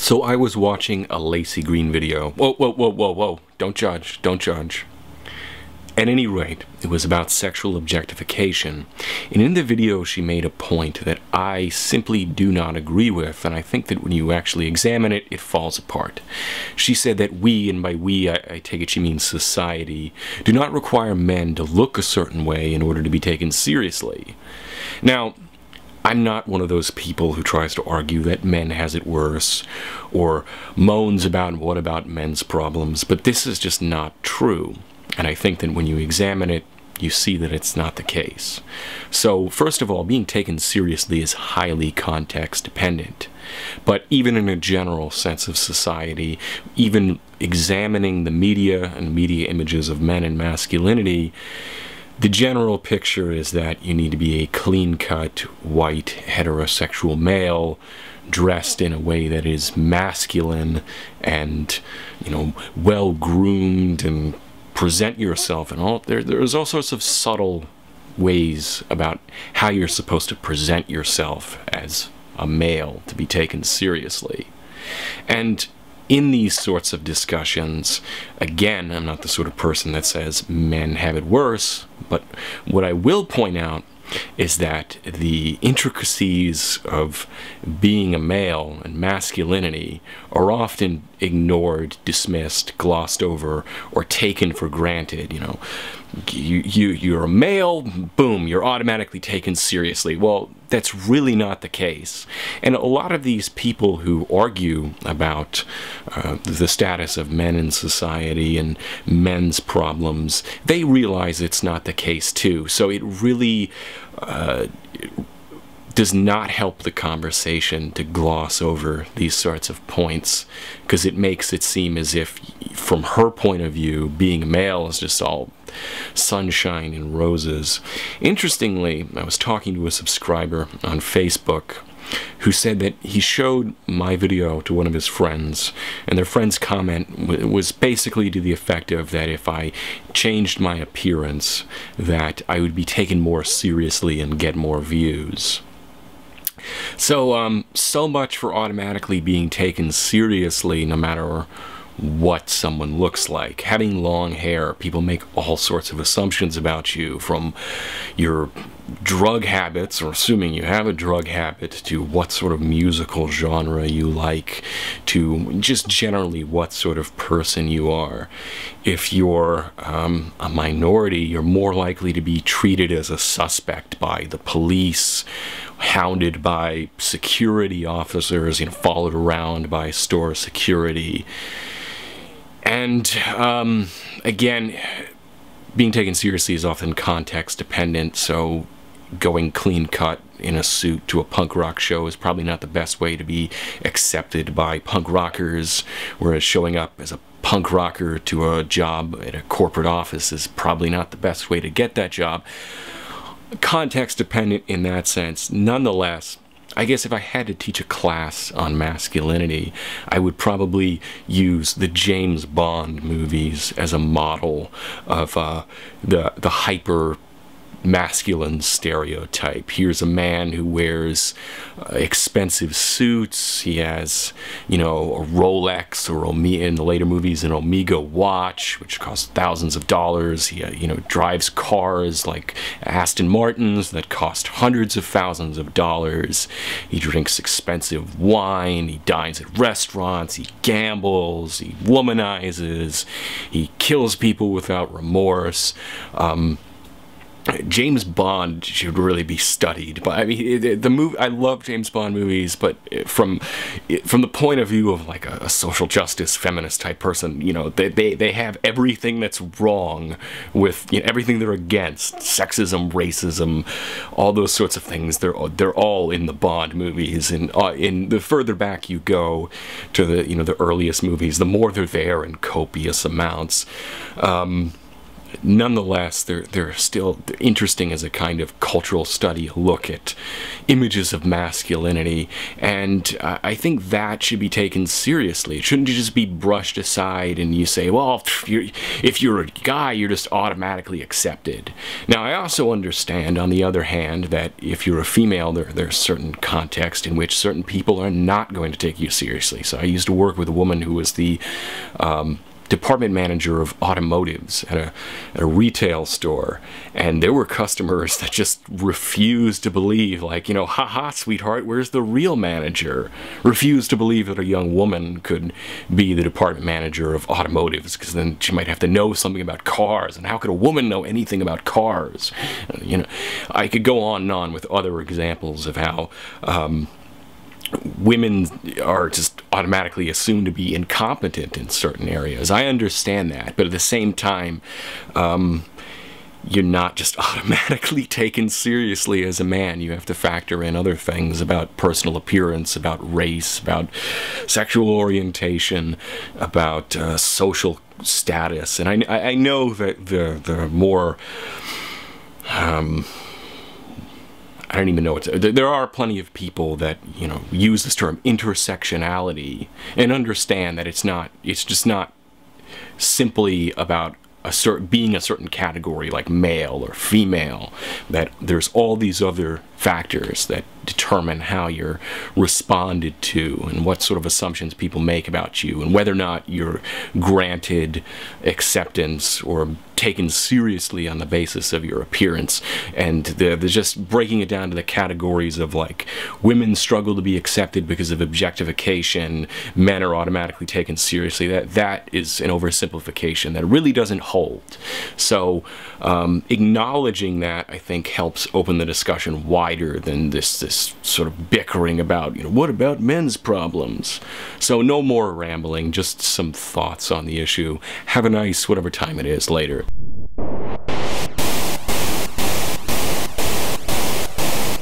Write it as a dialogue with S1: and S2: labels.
S1: So I was watching a Laci Green video. Whoa, whoa, whoa, whoa, whoa. Don't judge. Don't judge. At any rate, it was about sexual objectification. And in the video, she made a point that I simply do not agree with, and I think that when you actually examine it, it falls apart. She said that we, and by we, I take it she means society, do not require men to look a certain way in order to be taken seriously. Now, I'm not one of those people who tries to argue that men has it worse, or moans about what about men's problems, but this is just not true. And I think that when you examine it, you see that it's not the case. So, first of all, being taken seriously is highly context dependent. But even in a general sense of society, even examining the media and media images of men and masculinity, the general picture is that you need to be a clean-cut, white, heterosexual male, dressed in a way that is masculine and, well-groomed, and present yourself, and all. There's all sorts of subtle ways about how you're supposed to present yourself as a male to be taken seriously. And in these sorts of discussions, again, I'm not the sort of person that says men have it worse, but what I will point out is that the intricacies of being a male and masculinity are often ignored, dismissed, glossed over, or taken for granted. You're a male, boom, you're automatically taken seriously. Well, that's really not the case. And a lot of these people who argue about the status of men in society and men's problems, they realize it's not the case too. So it really does not help the conversation to gloss over these sorts of points, because it makes it seem as if, from her point of view, being a male is just all sunshine and roses. Interestingly, I was talking to a subscriber on Facebook who said that he showed my video to one of his friends, and their friend's comment was basically to the effect of that if I changed my appearance, that I would be taken more seriously and get more views. So, so much for automatically being taken seriously no matter what someone looks like. Having long hair, people make all sorts of assumptions about you, from your drug habits, or assuming you have a drug habit, to what sort of musical genre you like, to just generally what sort of person you are. If you're a minority, you're more likely to be treated as a suspect by the police, hounded by security officers, followed around by store security. And again, being taken seriously is often context dependent, so going clean cut in a suit to a punk rock show is probably not the best way to be accepted by punk rockers, whereas showing up as a punk rocker to a job at a corporate office is probably not the best way to get that job. Context dependent in that sense. Nonetheless, I guess if I had to teach a class on masculinity, I would probably use the James Bond movies as a model of the hyper masculine stereotype. Here's a man who wears expensive suits. He has, a Rolex, or in the later movies, an Omega watch, which costs thousands of dollars. He, drives cars like Aston Martins that cost hundreds of thousands of dollars. He drinks expensive wine. He dines at restaurants. He gambles. He womanizes. He kills people without remorse. James Bond should really be studied. But I mean, the movie, I love James Bond movies, but from the point of view of like a social justice feminist type person, they have everything that's wrong with everything they're against: sexism, racism, all those sorts of things. They're all in the Bond movies, and in the further back you go to the the earliest movies, the more they're there in copious amounts. nonetheless, they're still interesting as a kind of cultural study, a look at images of masculinity, and I think that should be taken seriously. It shouldn't just be brushed aside and you say, well, if you're a guy, you're just automatically accepted. Now, I also understand, on the other hand, that if you're a female, there's certain context in which certain people are not going to take you seriously. So I used to work with a woman who was the department manager of automotives at a retail store, and there were customers that just refused to believe, like, you know, haha, sweetheart, where's the real manager? Refused to believe that a young woman could be the department manager of automotives, because then she might have to know something about cars, and how could a woman know anything about cars? You know, I could go on and on with other examples of how women are just automatically assumed to be incompetent in certain areas. I understand that, but at the same time, you're not just automatically taken seriously as a man. You have to factor in other things about personal appearance, about race, about sexual orientation, about social status. And I know that the more I don't even know what to, there are plenty of people that, you know, use this term intersectionality and understand that it's just not simply about being a certain category like male or female, that there's all these other factors that determine how you're responded to and what sort of assumptions people make about you and whether or not you're granted acceptance or taken seriously on the basis of your appearance. And they're just breaking it down to the categories of, like, women struggle to be accepted because of objectification, men are automatically taken seriously. That is an oversimplification that really doesn't hold. So acknowledging that, I think, helps open the discussion wider than this sort of bickering about, you know, what about men's problems? So no more rambling, just some thoughts on the issue. Have a nice whatever time it is later.